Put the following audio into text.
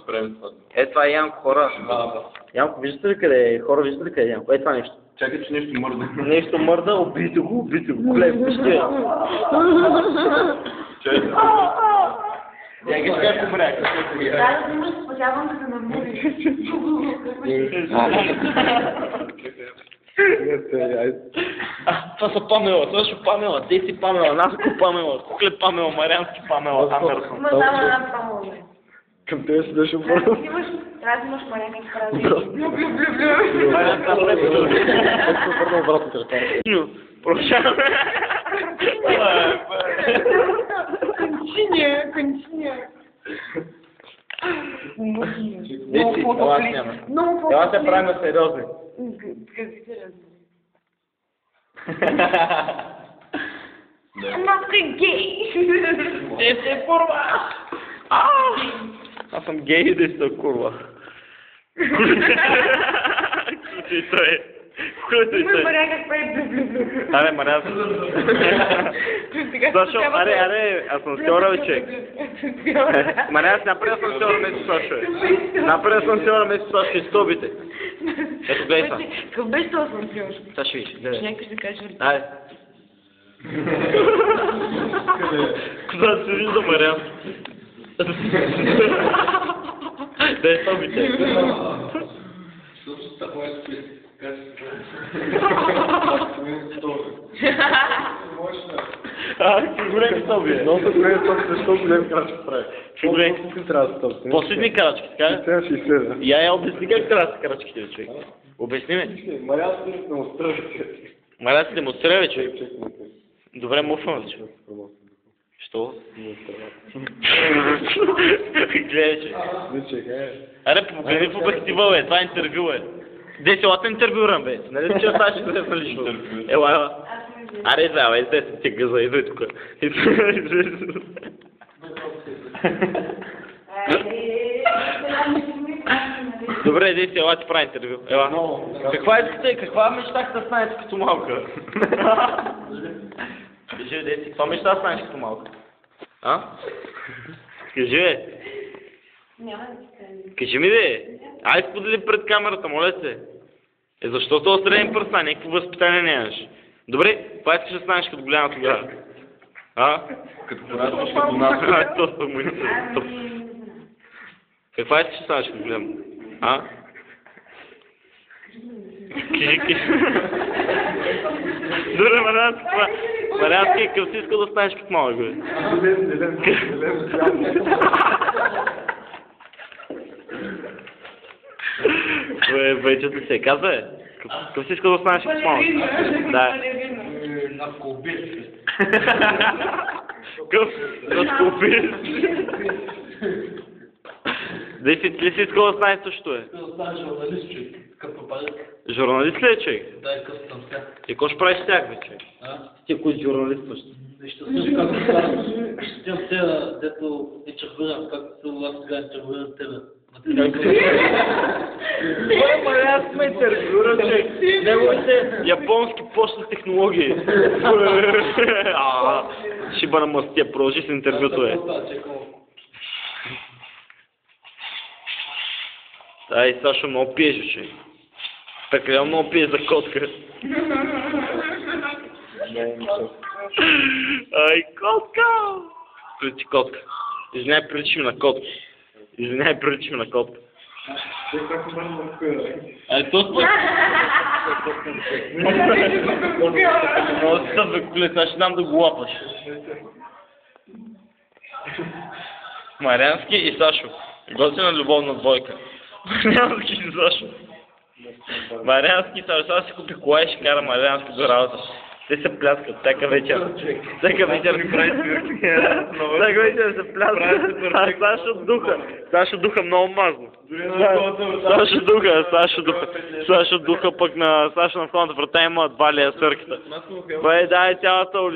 правим това. Е, това е Янко, хора. Янко, виждате ли къде е? Хора, виждате ли къде е Янко? Е, това нещо. Чакай, че нещо мърда. Нещо мърда, убийте го. Голем, вижте. Чакай. Някак ще как умря. Да, да имаш спасявам да намериш. Това са Памела, също Памела, Деси Памела, Наско Памела, Кукле Памела, Мариански Памела, Андерсон. Ма само една памела. Към тебе си беше Трябва да имаш маленки фрази. Марианска Памела. върна обратно телефона. Продължаваме. Кончиня. Деси, ела няма. Ела се правим сериозни. Not gay. Деси, курва! Аз съм гей и Деси, курва. Кой той? Има Мария как прави блю-блю-блю. Аре, Мария. Защо? Аре, асансьора, вече. Мария, направи асансьора вместо Сашо. Направи асансьора вместо Сашо и стълбите. Ето, гледай са. Какъв беше този асансьор? Та ще виж, гледай. Някой ще каже. Айде. Кога се вижда Мария? Да е стълбите. Големи стълби е. Много са големи стълби, защо големи крачки прави? Големи. Трябва да стълби. Последни крачки, така ли? 60, да. Я обясни как трябва да са крачките, бе, човек. Обясни ме. Мариански не демонстрира. Мария се демонстрира, бе, човек. Добре, муфвам, бе, човек. Що? Гледай, че. Аре, погледни в обектива, бе, това е интервю, бе. Деси, ела те интервюрам, бе. Нали ли че оставаш да се лично? Ела. Аре, излева, излезе ти гъза, идвай тук. Добре, Деси, ела ти прави интервю. Ела. Каква искате, каква мечтахте да станете като малка? Кажи, Деси, каква мечта да станеш като малка? А? Кажи, бе. Няма да ти кажа. Кажи ми, бе. Ай, сподели пред камерата, моля се. Е, защо са острени пръста? Някакво възпитание нямаш. Добре, това искаш да станеш като голяма тогава. А? Като порастваш като нас. Каква искаш да станеш като голяма? А? Добре, Мариански, това. Мариански, какъв си искал да станеш като малък, бе? Вечето се казва, бе. Какъв си искал да станеш като малък? Да. Наркобиец. Какъв? Наркобиец. Деси, ти ли си искал да станеш също, бе? Искал да станеш журналист, човек. Като палек. Журналист ли е, човек? Да, къс съм сега. И какво ще правиш с тях, бе, човек? Ти кой журналистваш? Нещо съм както стана. Щем сега, дето е червена, както се аз сега е червена тебе. Кой Мариански ме интервюра, човек? Неговите японски почтни технологии. Шиба на мастия, продължи с интервюто, бе. Ай, Сашо, много пиеш, човек. Прекалено много пиеш за котка. Ай, котка! Приличи котка. Извиняй, приличи ми на котка. Извиняй, приличи ми на котка. Ай, то спът! Много си събе, коле, сега ще дам да го лапаш. Мариански и Сашо. Готина любовна двойка. Мариански и Сашо. Мариански и Сашо. Сега си купи кола и ще кара Мариански до работа. Те се пляскат всяка вечер. Всяка вечер ми прави свирки. Всяка вечер се пляскат. Сашо духа много мазно. Сашо духа пък на Сашо на входната врата има 2 лея сърката. Бе, дай цялата